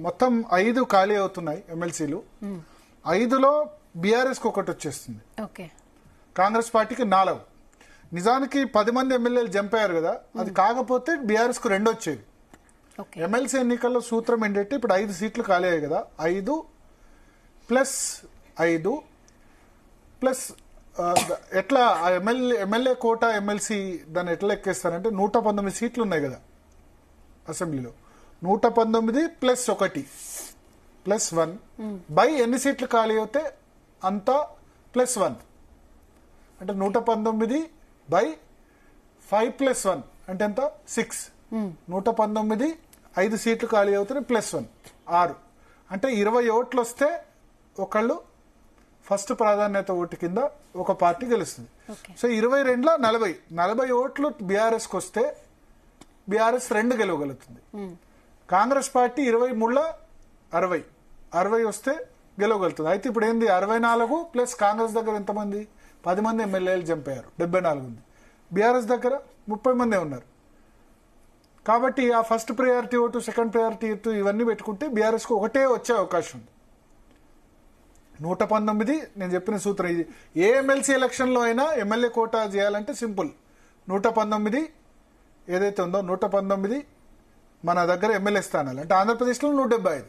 మొత్తం 5 ఖాళీ అవుతున్నాయి ఎమ్మెల్సీలు. 5లో బీఆర్ఎస్ కు ఒకటి వచ్చేస్తుంది, కాంగ్రెస్ పార్టీకి 4. నిజానికి 10 మంది ఎమ్మెల్యేలు చంపారు కదా, అది కాకపోతే బీఆర్ఎస్ కు 2 వచ్చేవి. ఎమ్మెల్సీ ఎన్నికల్లో సూత్రం ఏంటంటే ఇప్పుడు 5 సీట్లు ఖాళీ అయ్యాయి కదా, 5 + 5 ప్లస్ ఎట్లా ఎమ్మెల్యే కోటా ఎమ్మెల్సీ దాన్ని ఎట్లా ఎక్కేస్తారంటే 119 సీట్లు ఉన్నాయి కదా అసెంబ్లీలో, 119 + 1 + 1 బై ఎన్ని సీట్లు ఖాళీ అవుతే అంతా +1 అంటే 119 బై 5 + 1 అంటే ఎంత 6. 119 5 సీట్లు ఖాళీ అవుతాయి +1 6 అంటే 20 ఓట్లు వస్తే ఒకళ్ళు ఫస్ట్ ప్రాధాన్యత ఓటు కింద ఒక పార్టీ గెలుస్తుంది. సో 22లో 40 ఓట్లు బీఆర్ఎస్కి వస్తే బీఆర్ఎస్ 2 గెలవగలుగుతుంది. కాంగ్రెస్ పార్టీ 23లో 60 వస్తే గెలవగలుగుతుంది. అయితే ఇప్పుడు ఏంది 64 ప్లస్ కాంగ్రెస్ దగ్గర ఎంతమంది 10 మంది ఎమ్మెల్యేలు చంపారు, 74 ఉంది. బీఆర్ఎస్ దగ్గర 30 మందే ఉన్నారు. కాబట్టి ఆ first priority vote, second priority vote ఇవన్నీ పెట్టుకుంటే బీఆర్ఎస్కు ఒకటే వచ్చే అవకాశం ఉంది. 119 నేను చెప్పిన సూత్రం ఇది. ఏ ఎమ్మెల్సీ ఎలక్షన్లో అయినా ఎమ్మెల్యే కోటా చేయాలంటే సింపుల్, 119 ఏదైతే ఉందో 119 మన దగ్గర ఎమ్మెల్యే స్థానాలు అంటే ఆంధ్రప్రదేశ్లో 175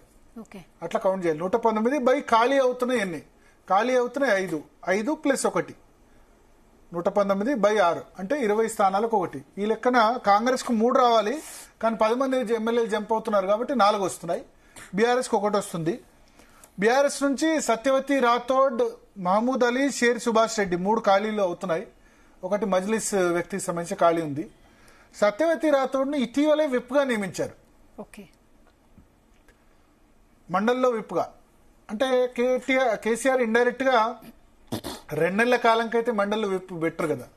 అట్లా కౌంట్ చేయాలి. 119 బై ఖాళీ అవుతున్నాయి ఎన్ని, ఖాళీ అవుతున్నాయి 5 + 1 119 బై 6 అంటే 20 స్థానాలకు 1. ఈ లెక్కన కాంగ్రెస్ కు 3 రావాలి, కానీ 10 మంది ఎమ్మెల్యేలు జంప్ అవుతున్నారు కాబట్టి 4 వస్తున్నాయి. బీఆర్ఎస్ కు 1 వస్తుంది. బీఆర్ఎస్ నుంచి సత్యవతి రాథోడ్, మహమూద్ అలీ, షేర్ సుభాష్ రెడ్డి 3 ఖాళీలు అవుతున్నాయి. ఒకటి మజ్లిస్ వ్యక్తికి సంబంధించిన ఖాళీ ఉంది. సత్యవతి రాథోడ్ని ఇటీవలే విప్గా నియమించారు, మండలిలో విప్గా. అంటే కేసీఆర్ ఇండైరెక్ట్ గా 2 నెలల కాలంకైతే మండలిలో విప్ పెట్టరు కదా,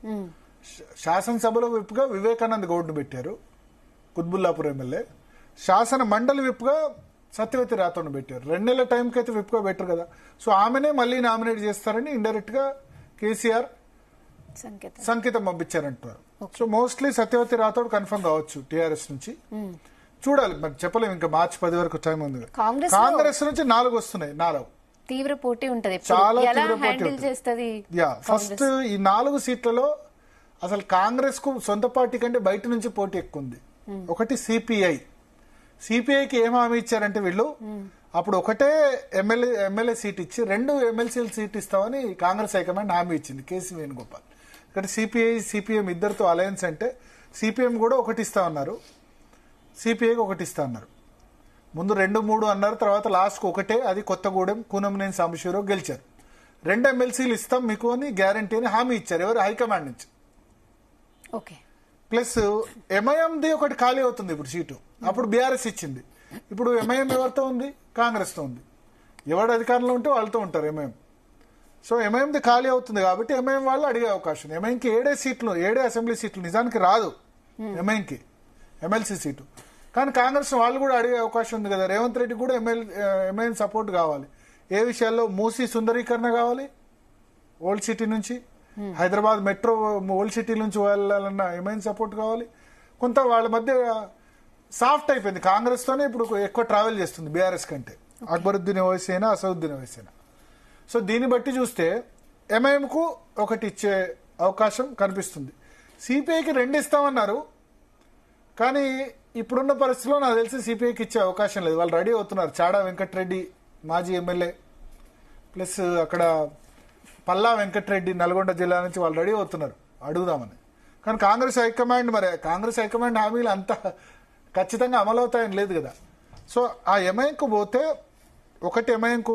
శాసనసభలో విప్గా వివేకానంద్ గౌడ్ను పెట్టారు, కుత్బుల్లాపూర్ ఎమ్మెల్యే. శాసన మండలి విప్గా సత్యవతి రాథోడ్ను పెట్టారు. 2 నెలల టైంకి అయితే విప్గా బెటర్ కదా. సో ఆమెనే మళ్ళీ నామినేట్ చేస్తారని ఇండైరెక్ట్ గా కేసీఆర్ సంకేతం పంపించారంటారు. So mostly Sathyavathi Rathod confirm కావచ్చు టీఆర్ఎస్ నుంచి. చూడాలి, మరి చెప్పలేము, ఇంకా మార్చి 10 వరకు టైం ఉంది. కాంగ్రెస్ నుంచి 4 వస్తున్నాయి. 4 తీవ్ర పోటీ ఉంటది, చాలా తీవ్ర పోటీ ఉంటుంది. ఫస్ట్ ఈ 4 సీట్లలో అసలు కాంగ్రెస్ కు సొంత పార్టీ కంటే బయట నుంచి పోటీ ఎక్కువ ఉంది. ఒకటి సిపిఐకి ఏం హామీ ఇచ్చారంటే వీళ్ళు అప్పుడు ఒకటే ఎమ్మెల్యే సీట్ ఇచ్చి 2 ఎమ్మెల్సీల సీట్ ఇస్తామని కాంగ్రెస్ హైకమాండ్ హామీ ఇచ్చింది కేసీ వేణుగోపాల్. ఇక్కడ సిపిఎం ఇద్దరితో అలయన్స్ అంటే సిపిఎం కూడా 1 ఇస్తా ఉన్నారు, సిపిఐకి 1 ఇస్తా ఉన్నారు. ముందు 2, 3 అన్నారు, తర్వాత లాస్ట్కు 1, అది కొత్తగూడెం కూనంనేని సాంబశివరావు గెలిచారు. 2 ఎమ్మెల్సీలు ఇస్తాం మీకు అని గ్యారంటీ అని హామీ ఇచ్చారు ఎవరు, హైకమాండ్ నుంచి. ప్లస్ ఎంఐఎంది 1 ఖాళీ అవుతుంది ఇప్పుడు సీటు, అప్పుడు బీఆర్ఎస్ ఇచ్చింది. ఇప్పుడు ఎంఐఎం ఎవరితో ఉంది, కాంగ్రెస్తో ఉంది. ఎవరు అధికారంలో ఉంటే వాళ్ళతో ఉంటారు ఎంఐఎం. సో ఎంఐఎంది ఖాళీ అవుతుంది కాబట్టి ఎంఐఎం వాళ్ళు అడిగే అవకాశం. ఎంఐఎంకి 7 అసెంబ్లీ సీట్లు నిజానికి రాదు ఎంఐఎంకి ఎమ్మెల్సీ సీటు, కానీ కాంగ్రెస్ వాళ్ళు కూడా అడిగే అవకాశం ఉంది కదా. రేవంత్ రెడ్డి కూడా ఎంఐఎం సపోర్ట్ కావాలి. ఏ విషయాల్లో, మూసీ సుందరీకరణ కావాలి, ఓల్డ్ సిటీ నుంచి హైదరాబాద్ మెట్రో ఓల్డ్ సిటీ నుంచి వెళ్ళాలన్న ఎంఐఎం సపోర్ట్ కావాలి. కొంత వాళ్ళ మధ్య సాఫ్ట్ అయిపోయింది, కాంగ్రెస్ తోనే ఇప్పుడు ఎక్కువ ట్రావెల్ చేస్తుంది బీఆర్ఎస్ కంటే, అక్బరుద్దీన్ ఓవైసీ అయినా అసదుద్దీన్ ఓవైసీ అయినా. సో దీన్ని బట్టి చూస్తే ఎంఐఎం కు 1 ఇచ్చే అవకాశం కనిపిస్తుంది. సిపిఐకి 2 ఇస్తామన్నారు, కానీ ఇప్పుడున్న పరిస్థితిలో నాకు తెలిసి సిపిఐకి ఇచ్చే అవకాశం లేదు. వాళ్ళు రెడీ అవుతున్నారు. చాడా వెంకటరెడ్డి మాజీ ఎమ్మెల్యే ప్లస్ అక్కడ పల్లా వెంకటరెడ్డి నల్గొండ జిల్లా నుంచి వాళ్ళు రెడీ అవుతున్నారు అడుగుదామని. కానీ కాంగ్రెస్ హైకమాండ్ హామీలు అంత ఖచ్చితంగా అమలవుతాయని లేదు కదా. సో ఆ ఎంఐఎంకు పోతే 1 ఎంఐఎంకు,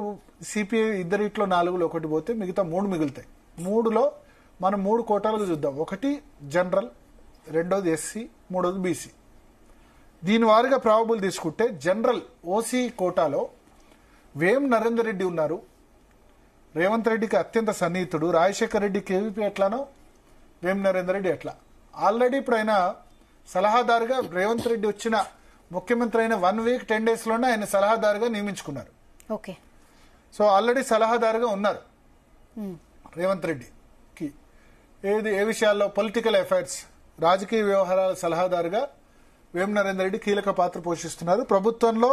సిపిఐ ఇద్దరిట్లో 4లో 1 పోతే మిగతా 3 మిగులుతాయి. 3లో మనం 3 కోటాలకు చూద్దాం. 1 జనరల్, 2ది ఎస్సీ, 3ది బీసీ. దీని వారిగా ప్రాబబుల్ తీసుకుంటే జనరల్ ఓసీ కోటాలో వేం నరేందర్ రెడ్డి ఉన్నారు, రేవంత్ రెడ్డికి అత్యంత సన్నిహితుడు. రాజశేఖర్ రెడ్డి కేవీపీ ఎట్లానో వేం నరేందర్ రెడ్డి ఎట్లా. ఆల్రెడీ ఇప్పుడు ఆయన సలహాదారుగా రేవంత్ రెడ్డి వచ్చిన ముఖ్యమంత్రి అయిన 1 వీక్ 10 డేస్లోనే ఆయన సలహాదారుగా నియమించుకున్నారు. సో ఆల్రెడీ సలహాదారుగా ఉన్నారు రేవంత్ రెడ్డికి. ఏ విషయాల్లో, పొలిటికల్ అఫైర్స్, రాజకీయ వ్యవహారాల సలహాదారుగా వేం నరేందర్ రెడ్డి కీలక పాత్ర పోషిస్తున్నారు. ప్రభుత్వంలో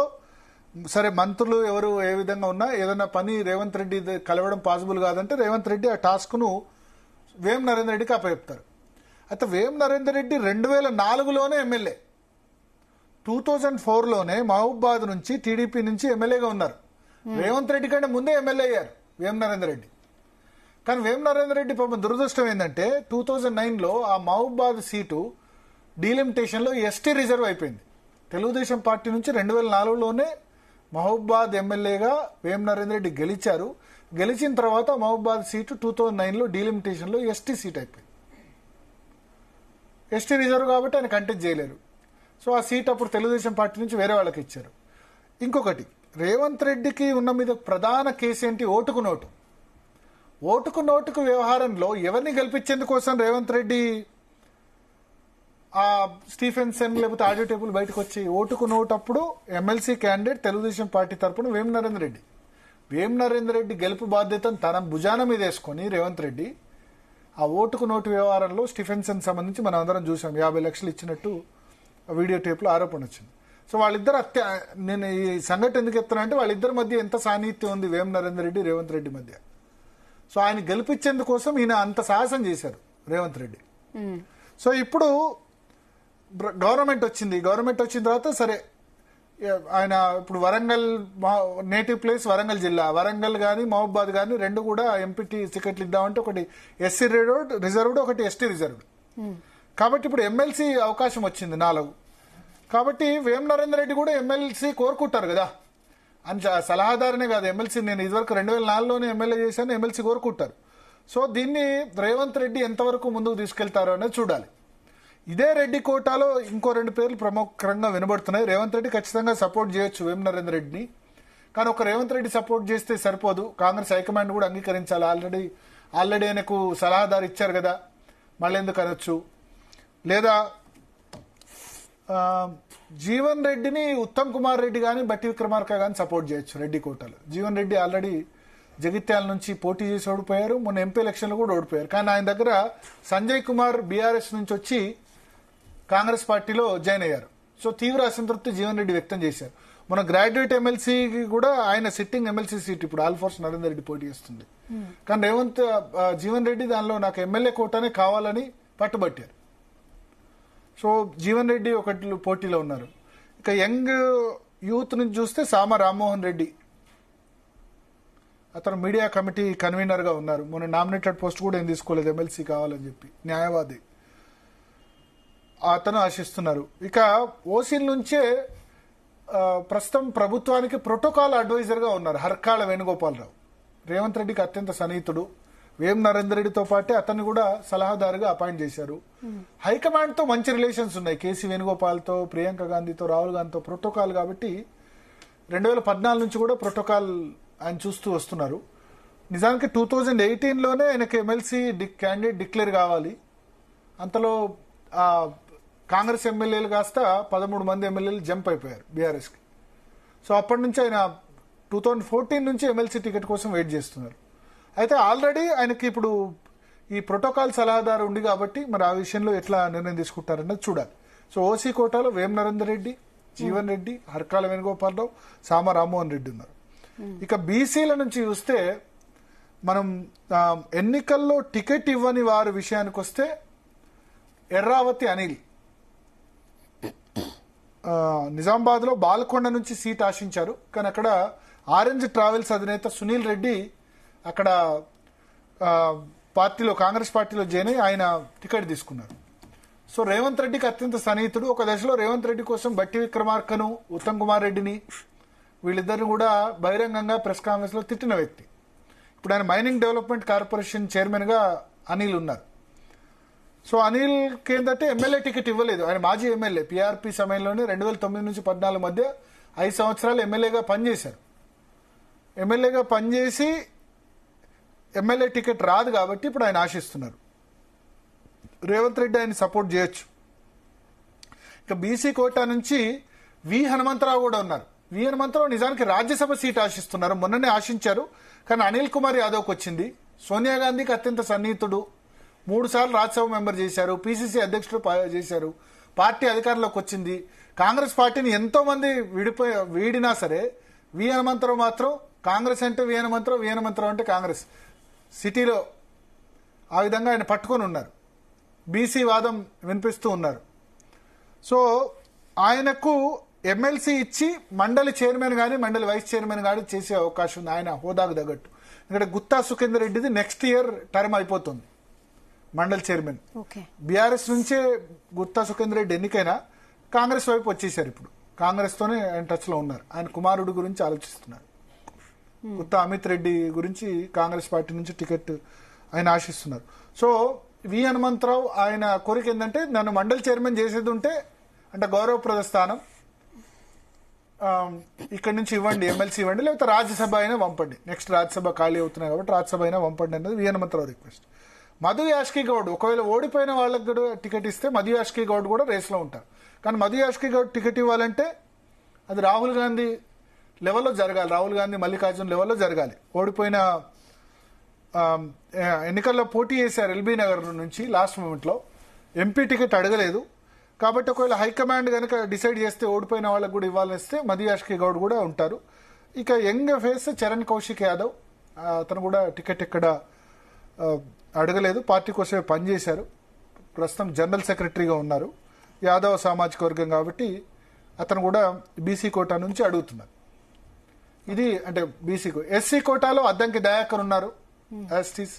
సరే మంత్రులు ఎవరు ఏ విధంగా ఉన్నా ఏదైనా పని రేవంత్ రెడ్డి కలవడం పాసిబుల్ కాదంటే రేవంత్ రెడ్డి ఆ టాస్క్ను వేం నరేందర్ రెడ్డికి అప్పచెప్తారు. అయితే వేం నరేందర్ రెడ్డి 2004లోనే ఎమ్మెల్యే, 2004లోనే మహబూబాద్ నుంచి టీడీపీ నుంచి ఎమ్మెల్యేగా ఉన్నారు. రేవంత్ రెడ్డి కంటే ముందే ఎమ్మెల్యే అయ్యారు వేం నరేందర్ రెడ్డి. కానీ వేం నరేందర్ రెడ్డి పాపం దురదృష్టం ఏంటంటే 2009లో ఆ మహబూబాద్ సీటు డీలిమిటేషన్లో ఎస్టీ రిజర్వ్ అయిపోయింది. తెలుగుదేశం పార్టీ నుంచి 2004లోనే మహబూబాద్ ఎమ్మెల్యేగా వేం నరేందర్ రెడ్డి గెలిచారు. గెలిచిన తర్వాత మహబూబాద్ సీటు 2009లో డీలిమిటేషన్లో ఎస్టీ సీట్ అయిపోయింది. ఎస్టీ రిజర్వ్ కాబట్టి ఆయన కంటెస్ట్ చేయలేరు. సో ఆ సీట్ అప్పుడు తెలుగుదేశం పార్టీ నుంచి వేరే వాళ్ళకి ఇచ్చారు. ఇంకొకటి, రేవంత్ రెడ్డికి ఉన్న మీద ప్రధాన కేసు ఏంటి? ఓటుకు నోటు. ఓటుకు నోటుకు వ్యవహారంలో ఎవరిని గెలిపించేందుకోసం రేవంత్ రెడ్డి ఆ స్టీఫెన్సన్ లేకపోతే ఆడియో టేబుల్ బయటకు వచ్చి ఓటుకు నోటు అప్పుడు ఎమ్మెల్సీ క్యాండిడేట్ తెలుగుదేశం పార్టీ తరఫున వేం నరేందర్ రెడ్డి. వేం నరేందర్ రెడ్డి గెలుపు బాధ్యతను తన భుజాన మీద వేసుకొని రేవంత్ రెడ్డి ఆ ఓటుకు నోటు వ్యవహారంలో స్టీఫెన్సన్ సంబంధించి మనం అందరం చూసాం, 50 లక్షలు ఇచ్చినట్టు వీడియో టేప్లో ఆరోపణ వచ్చింది. సో వాళ్ళిద్దరు నేను ఈ సంఘటన ఎందుకు చెప్తానంటే వాళ్ళిద్దరి మధ్య ఎంత సాన్నిహిత్యం ఉంది వేం నరేందర్ రెడ్డి రేవంత్ రెడ్డి మధ్య. సో ఆయన గెలిపించేందుకోసం ఈయన అంత సాహసం చేశారు రేవంత్ రెడ్డి. సో ఇప్పుడు గవర్నమెంట్ వచ్చింది. గవర్నమెంట్ వచ్చిన తర్వాత సరే ఆయన ఇప్పుడు వరంగల్ నేటివ్ ప్లేస్ వరంగల్ జిల్లా, వరంగల్ కానీ మహబూబాద్ కానీ రెండు కూడా ఎంపీటీ టికెట్లు ఇద్దామంటే ఒకటి ఎస్సీ రిజర్వ్డ్ ఒకటి ఎస్టీ రిజర్వ్డ్. కాబట్టి ఇప్పుడు ఎమ్మెల్సీ అవకాశం వచ్చింది 4. కాబట్టి వేం నరేందర్ రెడ్డి కూడా ఎమ్మెల్సీ కోరుకుంటారు కదా, అని సలహాదారునే కాదు ఎమ్మెల్సీ. నేను ఇదివరకు 2004లోనే ఎమ్మెల్యే చేశాను, ఎమ్మెల్సీ కోరుకుంటారు. సో దీన్ని రేవంత్ రెడ్డి ఎంతవరకు ముందుకు తీసుకెళ్తారో అనేది చూడాలి. ఇదే రెడ్డి కోటాలో ఇంకో 2 పేర్లు ప్రముఖంగా వినబడుతున్నాయి. రేవంత్ రెడ్డి ఖచ్చితంగా సపోర్ట్ చేయొచ్చు వేం నరేందర్ రెడ్డిని. కానీ ఒక రేవంత్ రెడ్డి సపోర్ట్ చేస్తే సరిపోదు, కాంగ్రెస్ హైకమాండ్ కూడా అంగీకరించాలి. ఆల్రెడీ ఆయనకు సలహాదారు ఇచ్చారు కదా, మళ్ళీ ఎందుకు అనొచ్చు. లేదా జీవన్ రెడ్డిని ఉత్తమ్ కుమార్ రెడ్డి కానీ బట్టి విక్రమార్క కానీ సపోర్ట్ చేయొచ్చు రెడ్డి కోటాలో. జీవన్ రెడ్డి ఆల్రెడీ జగిత్యాల నుంచి పోటీ చేసి ఓడిపోయారు, మొన్న ఎంపీ ఎలక్షన్లో కూడా ఓడిపోయారు. కానీ ఆయన దగ్గర సంజయ్ కుమార్ బీఆర్ఎస్ నుంచి వచ్చి కాంగ్రెస్ పార్టీలో జాయిన్ అయ్యారు. సో తీవ్ర అసంతృప్తి జీవన్ రెడ్డి వ్యక్తం చేశారు. మన గ్రాడ్యుయేట్ ఎమ్మెల్సీకి కూడా ఆయన సిట్టింగ్ ఎమ్మెల్సీ సీట్ ఇప్పుడు ఆల్ఫోర్స్ నరేందర్ రెడ్డి పోటీ చేస్తుంది. కానీ జీవన్ రెడ్డి దానిలో నాకు ఎమ్మెల్యే కోటానే కావాలని పట్టుబట్టారు. సో జీవన్ రెడ్డి ఒకటి పోటీలో ఉన్నారు. ఇక యంగ్ యూత్ నుంచి చూస్తే సామ రామ్మోహన్ రెడ్డి, అతను మీడియా కమిటీ కన్వీనర్ గా ఉన్నారు. మొన్న నామినేటెడ్ పోస్ట్ కూడా ఏం తీసుకోలేదు, ఎమ్మెల్సీ కావాలని చెప్పి, న్యాయవాది. అతను ఆశిస్తున్నారు. ఇక ఓసీల నుంచే ప్రస్తుతం ప్రభుత్వానికి ప్రోటోకాల్ అడ్వైజర్ గా ఉన్నారు హర్కాళ వేణుగోపాలరావు. రేవంత్ రెడ్డికి అత్యంత సన్నిహితుడు. వేం నరేందర్ రెడ్డితో పాటే అతన్ని కూడా సలహాదారుగా అపాయింట్ చేశారు. హైకమాండ్ తో మంచి రిలేషన్స్ ఉన్నాయి, కేసీ వేణుగోపాల్తో, ప్రియాంక గాంధీతో, రాహుల్ గాంధీతో ప్రోటోకాల్. కాబట్టి 2014 నుంచి కూడా ప్రోటోకాల్ ఆయన చూస్తూ వస్తున్నారు. నిజానికి 2018లోనే ఆయనకి ఎమ్మెల్సీ క్యాండిడేట్ డిక్లేర్ కావాలి. అంతలో కాంగ్రెస్ ఎమ్మెల్యేలు కాస్త 13 మంది ఎమ్మెల్యేలు జంప్ అయిపోయారు బీఆర్ఎస్కి. సో అప్పటి నుంచి ఆయన 2014 నుంచి ఎమ్మెల్సీ టికెట్ కోసం వెయిట్ చేస్తున్నారు. అయితే ఆల్రెడీ ఆయనకి ఇప్పుడు ఈ ప్రోటోకాల్ సలహాదారు ఉంది కాబట్టి మరి ఆ విషయంలో ఎట్లా నిర్ణయం తీసుకుంటారన్నది చూడాలి. సో ఓసీ కోటాలో వేం నరేందర్ రెడ్డి, జీవన్ రెడ్డి, హర్కాళ వేణుగోపాలరావు, సామ రామ్మోహన్ రెడ్డి ఉన్నారు. ఇక బీసీల నుంచి చూస్తే మనం ఎన్నికల్లో టికెట్ ఇవ్వని వారి విషయానికి వస్తే ఎర్రావతి అనిల్ నిజామాబాద్ లో బాల్కొండ నుంచి సీట్ ఆశించారు. కానీ అక్కడ ఆరెంజ్ ట్రావెల్స్ అధినేత సునీల్ రెడ్డి అక్కడ పార్టీలో కాంగ్రెస్ పార్టీలో జాయిన్ అయి ఆయన టికెట్ తీసుకున్నారు. సో రేవంత్ రెడ్డికి అత్యంత సన్నిహితుడు. ఒక దశలో రేవంత్ రెడ్డి కోసం బట్టి విక్రమార్కను, ఉత్తమ్ కుమార్ రెడ్డిని, వీళ్ళిద్దరిని కూడా బహిరంగంగా ప్రెస్ కాన్ఫరెన్స్ లో తిట్టిన వ్యక్తి. ఇప్పుడు ఆయన మైనింగ్ డెవలప్మెంట్ కార్పొరేషన్ చైర్మన్ గా అనిల్ ఉన్నారు. సో అనిల్కి ఏంటంటే ఎమ్మెల్యే టికెట్ ఇవ్వలేదు. ఆయన మాజీ ఎమ్మెల్యే, పీఆర్పీ సమయంలోనే 2009 నుంచి 2014 మధ్య 5 సంవత్సరాలు ఎమ్మెల్యేగా పనిచేశారు. ఎమ్మెల్యేగా పనిచేసి ఎమ్మెల్యే టికెట్ రాదు కాబట్టి ఇప్పుడు ఆయన ఆశిస్తున్నారు. రేవంత్ రెడ్డి ఆయన సపోర్ట్ చేయొచ్చు. ఇక బీసీ కోటా నుంచి వి హనుమంతరావు కూడా ఉన్నారు. వి హనుమంతరావు నిజానికి రాజ్యసభ సీట్ ఆశిస్తున్నారు, మొన్ననే ఆశించారు. కానీ అనిల్ కుమార్ యాదవ్కి వచ్చింది. సోనియా గాంధీకి అత్యంత సన్నిహితుడు, 3 సార్లు రాజ్యసభ మెంబర్ చేశారు, పీసీసీ అధ్యక్షుడు చేశారు. పార్టీ అధికారంలోకి వచ్చింది. కాంగ్రెస్ పార్టీని ఎంతో మంది వీడినా సరే వి హనుమంతరావు మాత్రం కాంగ్రెస్ అంటే వి హనుమంతరావు అంటే కాంగ్రెస్ సిటీలో ఆ విధంగా ఆయన పట్టుకొని ఉన్నారు. బీసీ వాదం వినిపిస్తూ ఉన్నారు. సో ఆయనకు ఎమ్మెల్సీ ఇచ్చి మండలి చైర్మన్ కానీ మండలి వైస్ చైర్మన్ కానీ చేసే అవకాశం ఉంది ఆయన హోదాకు తగ్గట్టు. ఎందుకంటే గుత్తా సుఖేందర్ రెడ్డిది నెక్స్ట్ ఇయర్ టర్మ్ అయిపోతుంది మండలి చైర్మన్. బీఆర్ఎస్ నుంచే గుత్తా సుఖేందర్ రెడ్డి ఎన్నికైనా కాంగ్రెస్ వైపు వచ్చేసారు. ఇప్పుడు కాంగ్రెస్ తోనే ఆయన టచ్ లో ఉన్నారు. ఆయన కుమారుడు గురించి ఆలోచిస్తున్నారు. గుత్తా అమిత్ రెడ్డి గురించి కాంగ్రెస్ పార్టీ నుంచి టికెట్ ఆయన ఆశిస్తున్నారు. సో వి హనుమంతరావు ఆయన కోరిక ఏంటంటే నన్ను మండలి చైర్మన్ చేసేది ఉంటే అంటే గౌరవప్రద స్థానం ఇక్కడ నుంచి ఇవ్వండి, ఎమ్మెల్సీ ఇవ్వండి, లేకపోతే రాజ్యసభ అయినా పంపండి. నెక్స్ట్ రాజ్యసభ ఖాళీ అవుతున్నాయి కాబట్టి రాజ్యసభ అయినా పంపండి అనేది వి హనుమంతరావు రిక్వెస్ట్. మధు యాష్కి గౌడ్ ఒకవేళ ఓడిపోయిన వాళ్ళకి కూడా టికెట్ ఇస్తే మధు యాష్కి గౌడ్ కూడా రేస్లో ఉంటారు. కానీ మధు యాష్కి గౌడ్ టికెట్ ఇవ్వాలంటే అది రాహుల్ గాంధీ లెవెల్లో జరగాలి, రాహుల్ గాంధీ మల్లికార్జున్ లెవెల్లో జరగాలి. ఓడిపోయిన ఎన్నికల్లో పోటీ చేశారు ఎల్బీ నగర్ నుంచి లాస్ట్ మూమెంట్లో ఎంపీ టికెట్ అడగలేదు. కాబట్టి ఒకవేళ హైకమాండ్ కనుక డిసైడ్ చేస్తే ఓడిపోయిన వాళ్ళకు కూడా ఇవ్వాలనిస్తే మధు యాష్కి గౌడ్ కూడా ఉంటారు. ఇక యంగ్ ఫేస్ చరణ్ కౌశిక్ యాదవ్, అతను కూడా టికెట్ ఎక్కడ అడగలేదు, పార్టీ కోసమే పనిచేశారు. ప్రస్తుతం జనరల్ సెక్రటరీగా ఉన్నారు. యాదవ్ సామాజిక వర్గం కాబట్టి అతను కూడా బీసీ కోటా నుంచి అడుగుతున్నారు. ఇది అంటే బీసీ ఎస్సీ కోటాలో అద్దంకి దయాకర్ ఉన్నారు యాస్టీస్.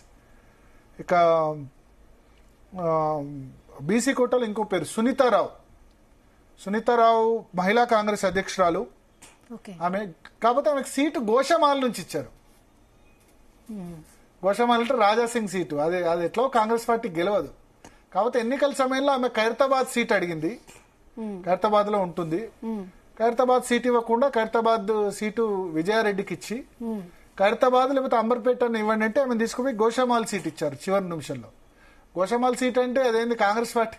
ఇక బీసీ కోటాలో ఇంకో పేరు సునీతారావు మహిళా కాంగ్రెస్ అధ్యక్షురాలు ఆమె. కాకపోతే ఆమెకు సీటు గోషమాల్ నుంచి ఇచ్చారు. గోషమాల్ అంటే రాజాసింగ్ సీటు, అది ఎట్లా కాంగ్రెస్ పార్టీ గెలవదు. కాకపోతే ఎన్నికల సమయంలో ఆమె ఖైరతాబాద్ సీట్ అడిగింది. ఖైరతాబాద్ లో ఉంటుంది. ఖైరతాబాద్ సీట్ ఇవ్వకుండా ఖైరతాబాద్ సీటు విజయారెడ్డికి ఇచ్చి ఖైరతాబాద్ లేకపోతే అంబర్పేట ఇవ్వండి అంటే ఆమె తీసుకుపోయి గోషామాల్ సీట్ ఇచ్చారు చివరి నిమిషంలో. గోషామాల్ సీట్ అంటే అదేంది కాంగ్రెస్ పార్టీ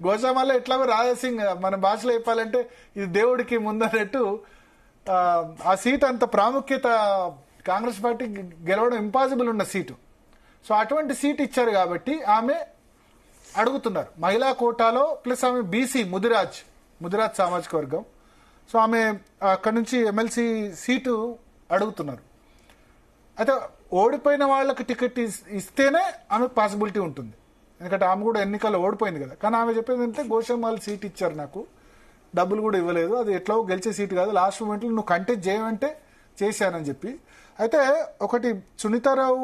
గోషామాల్ ఎట్లాగో రాజాసింగ్ మన భాషలో చెప్పాలంటే ఇది దేవుడికి ముందన్నట్టు ఆ సీట్ అంత ప్రాముఖ్యత కాంగ్రెస్ పార్టీ గెలవడం ఇంపాసిబుల్ ఉన్న సీటు. సో అటువంటి సీట్ ఇచ్చారు కాబట్టి ఆమె అడుగుతున్నారు మహిళా కోటాలో. ప్లస్ ఆమె బీసీ ముదిరాజ్ సామాజిక వర్గం. సో ఆమె అక్కడి నుంచి ఎమ్మెల్సీ సీటు అడుగుతున్నారు. అయితే ఓడిపోయిన వాళ్ళకి టికెట్ ఇస్తేనే ఆమెకు పాసిబిలిటీ ఉంటుంది. ఎందుకంటే ఆమె కూడా ఎన్నికల్లో ఓడిపోయింది కదా. కానీ ఆమె చెప్పేది అంటే గోషామాల్ సీట్ ఇచ్చారు, నాకు డబ్బులు కూడా ఇవ్వలేదు, అది ఎట్లా గెలిచే సీట్ కాదు, లాస్ట్ మూమెంట్లో నువ్వు కంటెస్ట్ చేయమంటే చేశానని చెప్పి. అయితే ఒకటి సునీతారావు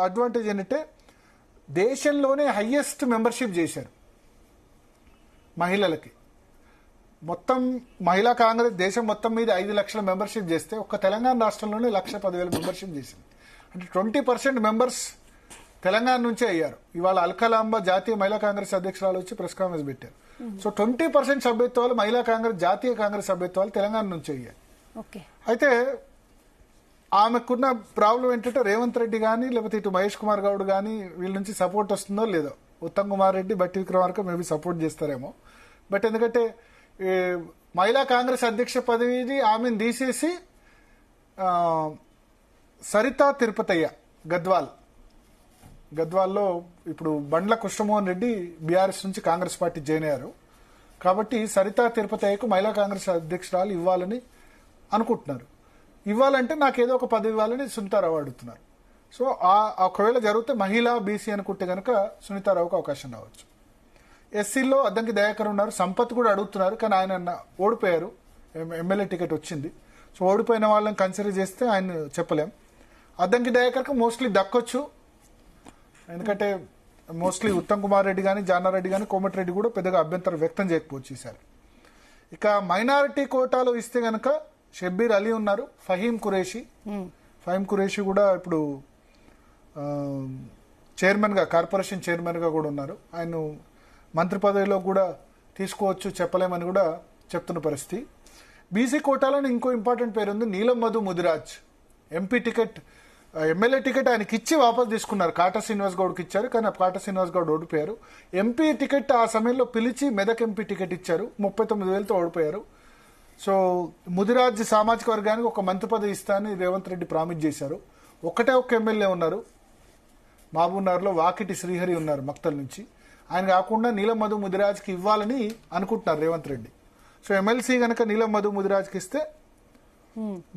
అడ్వాంటేజ్ ఏంటంటే దేశంలోనే హైయెస్ట్ మెంబర్షిప్ చేశారు మహిళలకి. మొత్తం మహిళా కాంగ్రెస్ దేశం మొత్తం మీద 5 లక్షల మెంబర్షిప్ చేస్తే ఒక్క తెలంగాణ రాష్ట్రంలోనే 1,10,000 మెంబర్షిప్ చేసింది. అంటే 20% మెంబర్స్ తెలంగాణ నుంచే అయ్యారు. ఇవాళ అల్కలాంబ జాతీయ మహిళా కాంగ్రెస్ అధ్యక్షురాలు వచ్చి ప్రెస్ కాన్ఫరెన్స్ పెట్టారు. సో 20% సభ్యత్వాలు మహిళా కాంగ్రెస్ జాతీయ కాంగ్రెస్ సభ్యత్వాలు తెలంగాణ నుంచే అయ్యాయి. అయితే ఆమెకున్న ప్రాబ్లం ఏంటంటే రేవంత్ రెడ్డి కానీ లేకపోతే ఇటు మహేష్ కుమార్ గౌడ్ కానీ వీళ్ళ నుంచి సపోర్ట్ వస్తుందో లేదో. ఉత్తమ్ కుమార్ రెడ్డి, బట్టి విక్రమార్క మేబీ సపోర్ట్ చేస్తారేమో. బట్ ఎందుకంటే మహిళా కాంగ్రెస్ అధ్యక్ష పదవిని ఆమెను తీసేసి సరితా తిరుపతయ్య గద్వాల్లో ఇప్పుడు బండ్ల కృష్ణమోహన్ రెడ్డి బీఆర్ఎస్ నుంచి కాంగ్రెస్ పార్టీ జాయిన్ అయ్యారు. కాబట్టి సరితా తిరుపతయ్యకు మహిళా కాంగ్రెస్ అధ్యక్షురాలు ఇవ్వాలని అనుకుంటున్నారు. ఇవ్వాలంటే నాకేదో ఒక పదవి ఇవ్వాలని సునీతారావు అడుగుతున్నారు. సో ఒకవేళ జరిగితే మహిళా బీసీ అనుకుంటే కనుక సునీతారావుకు అవకాశం రావచ్చు. ఎస్సీలో అద్దంకి దయాకర్ ఉన్నారు, సంపత్ కూడా అడుగుతున్నారు. కానీ ఆయన ఓడిపోయారు, ఎమ్మెల్యే టికెట్ వచ్చింది. సో ఓడిపోయిన వాళ్ళని కన్సిడర్ చేస్తే ఆయన చెప్పలేం. అద్దంకి దయాకర్కి మోస్ట్లీ దక్కొచ్చు, ఎందుకంటే మోస్ట్లీ ఉత్తమ్ కుమార్ రెడ్డి కానీ జానారెడ్డి కానీ కోమటిరెడ్డి కూడా పెద్దగా అభ్యంతరం వ్యక్తం చేయకపోవచ్చు ఈసారి. ఇక మైనారిటీ కోటాలో ఇస్తే గనక షబ్బీర్ అలీ ఉన్నారు, ఫహీం ఖురేషి కూడా ఇప్పుడు చైర్మన్గా కార్పొరేషన్ చైర్మన్గా కూడా ఉన్నారు. ఆయన మంత్రి పదవిలో కూడా తీసుకోవచ్చు, చెప్పలేమని కూడా చెప్తున్న పరిస్థితి. బీసీ కోటాలో ఇంకో ఇంపార్టెంట్ పేరు ఉంది, నీలం Madhu Mudiraj. MP ticket MLA ticket ఆయనకి ఇచ్చి వాపస్ తీసుకున్నారు. కాటా శ్రీనివాస్ గౌడ్కి ఇచ్చారు, కానీ కాటా శ్రీనివాస్ గౌడ్ ఓడిపోయారు. ఎంపీ టికెట్ ఆ సమయంలో పిలిచి మెదక్ ఎంపీ టికెట్ ఇచ్చారు, 39,000తో ఓడిపోయారు. సో ముదిరాజ్ సామాజిక వర్గానికి ఒక మంత్రి పదవి ఇస్తానని రేవంత్ రెడ్డి ప్రామిస్ చేశారు. ఒక్క ఎమ్మెల్యే ఉన్నారు మహబూబ్నగర్లో, వాకిటి శ్రీహరి ఉన్నారు మక్తల్ నుంచి. ఆయన కాకుండా నీలం మధు ముదిరాజ్కి ఇవ్వాలని అనుకుంటున్నారు రేవంత్ రెడ్డి. సో ఎమ్మెల్సీ కనుక నీలం మధు ముదిరాజ్కి ఇస్తే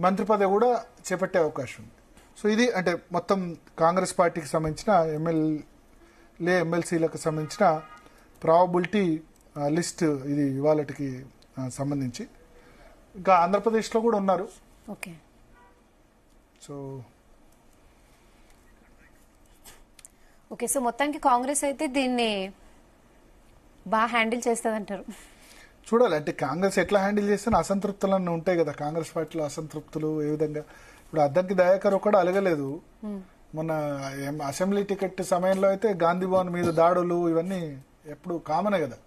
మంత్రి పదవి కూడా చేపట్టే అవకాశం ఉంది. సో ఇది అంటే మొత్తం కాంగ్రెస్ పార్టీకి సంబంధించిన ఎమ్మెల్సీలకు సంబంధించిన ప్రాబబిలిటీ లిస్ట్ ఇది ఇవాళకి సంబంధించి. ఇంకా ఆంధ్రప్రదేశ్లో కూడా ఉన్నారు. Okay, so okay. సో మొత్తానికి కాంగ్రెస్ అయితే దీన్ని బాగా హ్యాండిల్ చేస్తుంది అంటారు. చూడాలి, అంటే కాంగ్రెస్ ఎట్లా హ్యాండిల్ చేస్తే అసంతృప్తులన్నీ ఉంటాయి కదా కాంగ్రెస్ పార్టీలో. అసంతృప్తులు ఏ విధంగా, ఇప్పుడు అద్దంకి దయాకర్ ఒకటి అలగలేదు. మొన్న అసెంబ్లీ టికెట్ సమయంలో అయితే గాంధీ భవన్ మీద దాడులు ఇవన్నీ ఎప్పుడు కామనే కదా.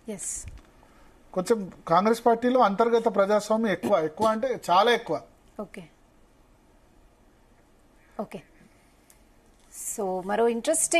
కొంచెం కాంగ్రెస్ పార్టీలో అంతర్గత ప్రజాస్వామ్యం ఎక్కువ అంటే చాలా ఎక్కువ. Okay, okay. సో మరో ఇంట్రెస్టింగ్